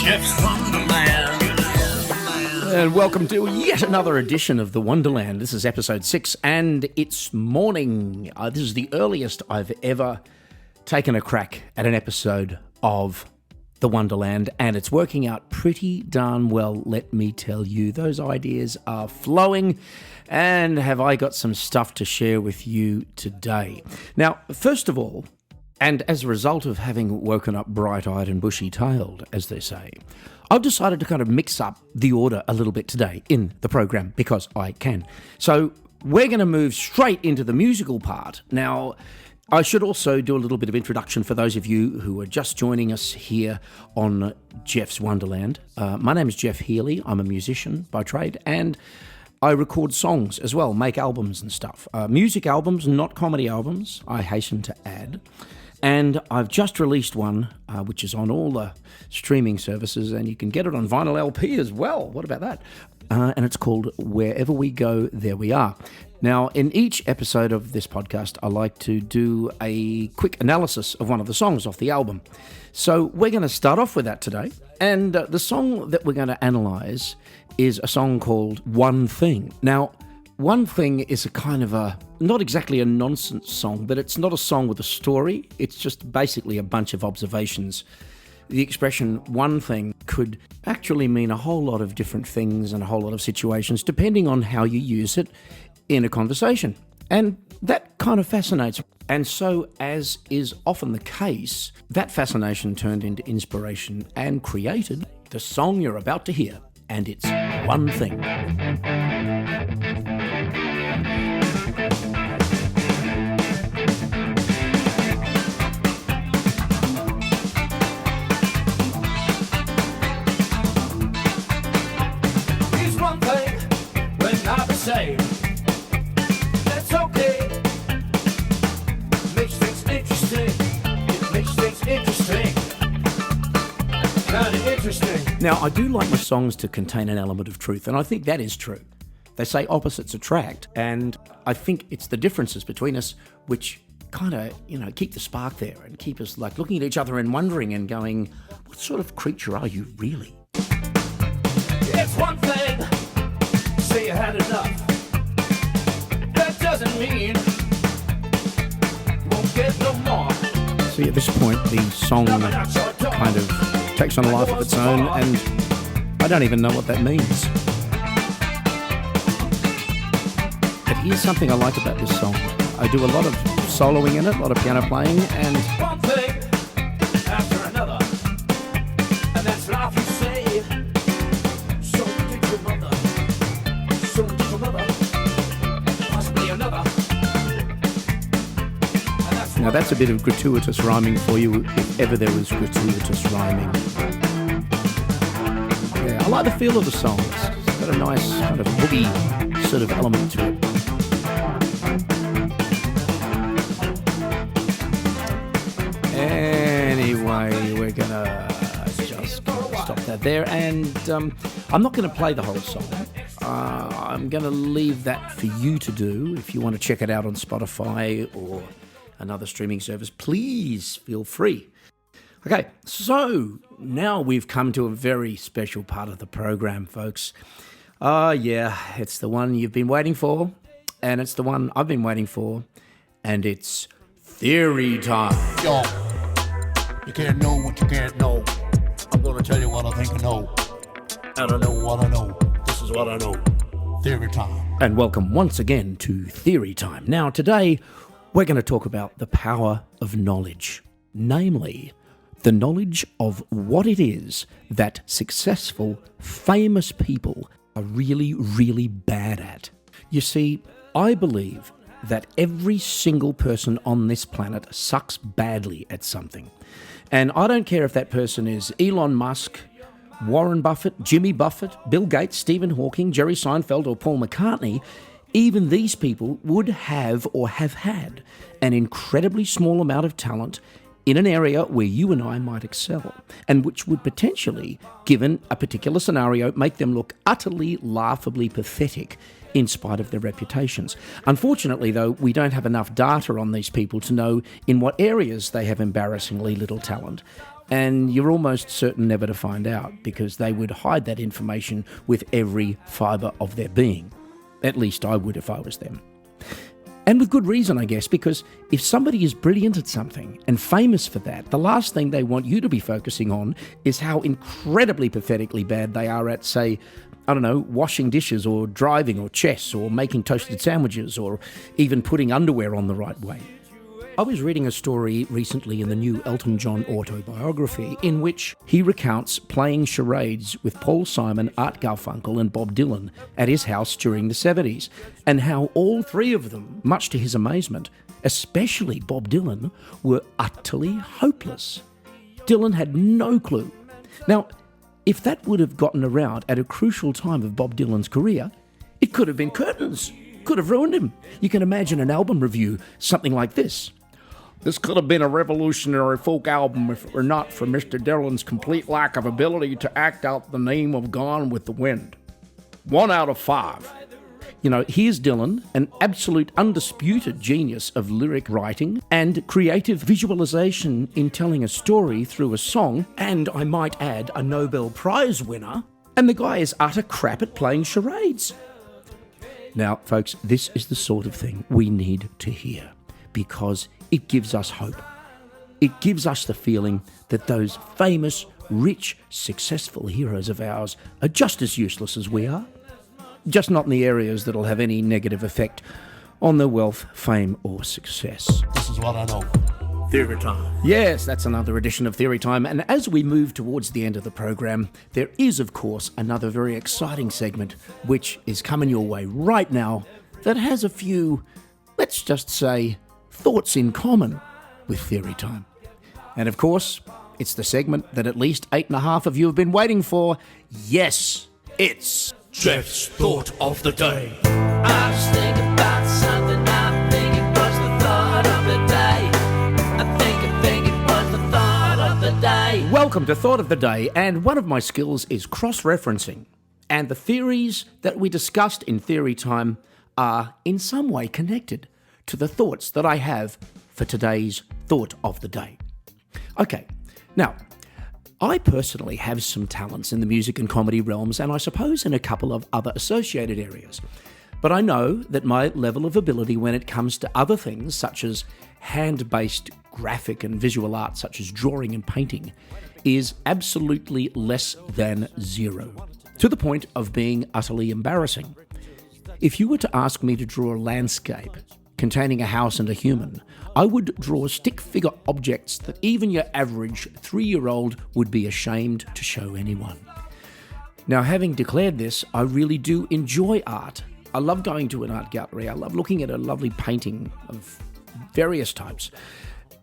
Geoff's Wonderland. And welcome to yet another edition of The Wonderland. This is episode 6, and it's morning. This is the earliest I've ever taken a crack at an episode of The Wonderland, and it's working out pretty darn well, let me tell you. Those ideas are flowing, and have I got some stuff to share with you today. Now, first of all, and as a result of having woken up bright-eyed and bushy-tailed, as they say, I've decided to kind of mix up the order a little bit today in the program because I can. So we're going to move straight into the musical part. Now, I should also do a little bit of introduction for those of you who are just joining us here on Geoff's Wonderland. My name is Geoff Healy. I'm a musician by trade, and I record songs as well, make albums and stuff. Music albums, not comedy albums, I hasten to add. And I've just released one, which is on all the streaming services, and you can get it on vinyl LP as well. What about that? And it's called Wherever We Go, There We Are. Now, in each episode of this podcast, I like to do a quick analysis of one of the songs off the album. So we're going to start off with that today. And the song that we're going to analyse is a song called One Thing. Now, One Thing is a kind of not exactly a nonsense song, but it's not a song with a story. It's just basically a bunch of observations. The expression one thing could actually mean a whole lot of different things and a whole lot of situations, depending on how you use it in a conversation. And that kind of fascinates me. And so, as is often the case, that fascination turned into inspiration and created the song you're about to hear. And it's One Thing. Say that's okay. Makes things interesting. It makes things interesting. Kind of interesting. Now, I do like my songs to contain an element of truth, and I think that is true. They say opposites attract, and I think it's the differences between us which kind of, keep the spark there and keep us like looking at each other and wondering and going, what sort of creature are you really? It's one thing. Say you had enough. That doesn't mean won't get no more. See, at this point, the song kind of takes on a life of its own, and I don't even know what that means. But here's something I like about this song. I do a lot of soloing in it, a lot of piano playing, and one thing after another, and that's life, you say. So did your mother. So did your mother. Possibly another. Now that's a bit of gratuitous rhyming for you, if ever there was gratuitous rhyming. Yeah, I like the feel of the song. It's got a nice kind of boogie sort of element to it. Anyway, we're gonna just stop that there, and I'm not going to play the whole song. I'm going to leave that for you to do. If you want to check it out on Spotify or another streaming service, please feel free. Okay, so now we've come to a very special part of the program, folks. Yeah, it's the one you've been waiting for, and it's the one I've been waiting for, and it's Theory Time. Yo, you can't know what you can't know. I'm gonna tell you what I think I know. I don't know what I know. This is what I know. Theory Time. And welcome once again to Theory Time. Now, today, we're going to talk about the power of knowledge. Namely, the knowledge of what it is that successful, famous people are really, really bad at. You see, I believe that every single person on this planet sucks badly at something. And I don't care if that person is Elon Musk, Warren Buffett, Jimmy Buffett, Bill Gates, Stephen Hawking, Jerry Seinfeld, or Paul McCartney. Even these people would have or have had an incredibly small amount of talent in an area where you and I might excel, and which would potentially, given a particular scenario, make them look utterly, laughably pathetic in spite of their reputations. Unfortunately, though, we don't have enough data on these people to know in what areas they have embarrassingly little talent, And you're almost certain never to find out, because they would hide that information with every fibre of their being. At least I would if I was them. And with good reason, I guess, because if somebody is brilliant at something and famous for that, the last thing they want you to be focusing on is how incredibly pathetically bad they are at, say, I don't know, washing dishes or driving or chess or making toasted sandwiches or even putting underwear on the right way. I was reading a story recently in the new Elton John autobiography in which he recounts playing charades with Paul Simon, Art Garfunkel and Bob Dylan at his house during the 70s, and how all three of them, much to his amazement, especially Bob Dylan, were utterly hopeless. Dylan had no clue. Now, if that would have gotten around at a crucial time of Bob Dylan's career, it could have been curtains, could have ruined him. You can imagine an album review, something like this. This could have been a revolutionary folk album if it were not for Mr. Dylan's complete lack of ability to act out the name of Gone with the Wind. 1 out of 5. You know, here's Dylan, an absolute undisputed genius of lyric writing and creative visualization in telling a story through a song, and I might add, a Nobel Prize winner, and the guy is utter crap at playing charades. Now, folks, this is the sort of thing we need to hear, because it gives us hope. It gives us the feeling that those famous, rich, successful heroes of ours are just as useless as we are, just not in the areas that'll have any negative effect on their wealth, fame, or success. This is what I know. Theory time. Yes, that's another edition of Theory Time, and as we move towards the end of the program, there is, of course, another very exciting segment which is coming your way right now that has a few, let's just say, thoughts in common with Theory Time. And of course, it's the segment that at least 8.5 of you have been waiting for. Yes, it's Geoff's thought of the day. I was thinking about something, I think it was the thought of the day. I think it was the thought of the day. Welcome to Thought of the Day, and one of my skills is cross-referencing. And the theories that we discussed in Theory Time are in some way connected to the thoughts that I have for today's Thought of the Day. Okay, now, I personally have some talents in the music and comedy realms, and I suppose in a couple of other associated areas. But I know that my level of ability when it comes to other things, such as hand-based graphic and visual art, such as drawing and painting, is absolutely less than zero, to the point of being utterly embarrassing. If you were to ask me to draw a landscape containing a house and a human, I would draw stick figure objects that even your average 3-year-old would be ashamed to show anyone. Now, having declared this, I really do enjoy art. I love going to an art gallery. I love looking at a lovely painting of various types.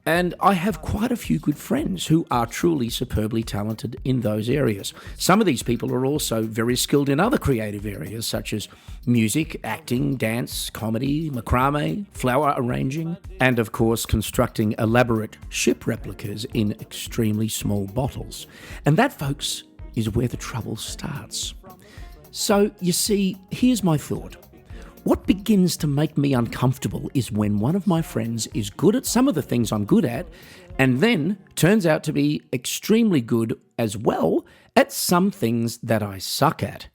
And I have quite a few good friends who are truly superbly talented in those areas. Some of these people are also very skilled in other creative areas, such as music, acting, dance, comedy, macrame, flower arranging, and of course constructing elaborate ship replicas in extremely small bottles. And that, folks, is where the trouble starts. So, you see, here's my thought. What begins to make me uncomfortable is when one of my friends is good at some of the things I'm good at, and then turns out to be extremely good as well at some things that I suck at.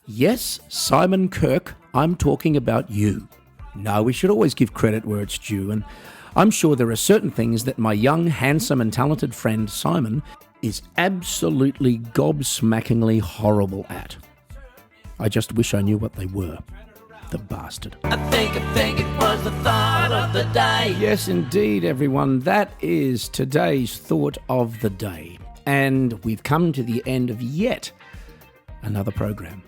Yes, Simon Kirk, I'm talking about you. No, we should always give credit where it's due, and I'm sure there are certain things that my young, handsome and talented friend Simon is absolutely gobsmackingly horrible at. I just wish I knew what they were. The bastard. I think it was the thought of the day. Yes, indeed, everyone. That is today's Thought of the Day. And we've come to the end of yet another program.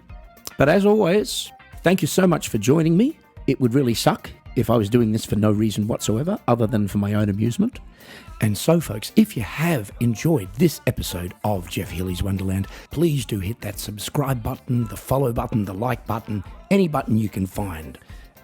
But as always, thank you so much for joining me. It would really suck if I was doing this for no reason whatsoever other than for my own amusement. And so, folks, if you have enjoyed this episode of Geoff Healy's Wonderland, please do hit that subscribe button, the follow button, the like button, any button you can find,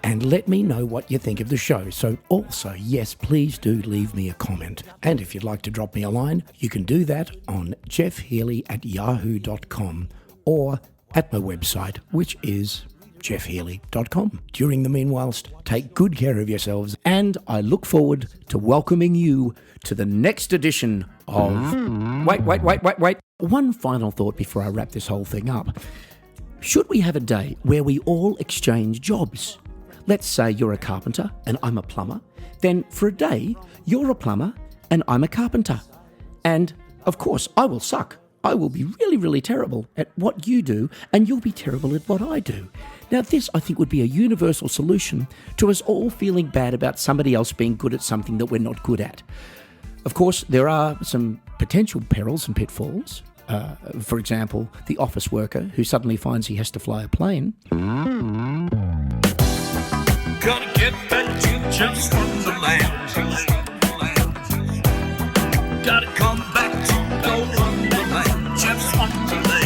and let me know what you think of the show. So also, yes, please do leave me a comment. And if you'd like to drop me a line, you can do that on jeffhealy@yahoo.com or at my website, which is jeffhealy.com. During the meanwhile, take good care of yourselves, and I look forward to welcoming you to the next edition of... Wait. One final thought before I wrap this whole thing up. Should we have a day where we all exchange jobs? Let's say you're a carpenter and I'm a plumber. Then for a day, you're a plumber and I'm a carpenter. And, of course, I will suck. I will be really, really terrible at what you do, and you'll be terrible at what I do. Now, this, I think, would be a universal solution to us all feeling bad about somebody else being good at something that we're not good at. Of course, there are some potential perils and pitfalls. For example, the office worker who suddenly finds he has to fly a plane. Gonna get back to Geoff's Wonderland. Gotta come back to the Wonderland. Geoff's Wonderland.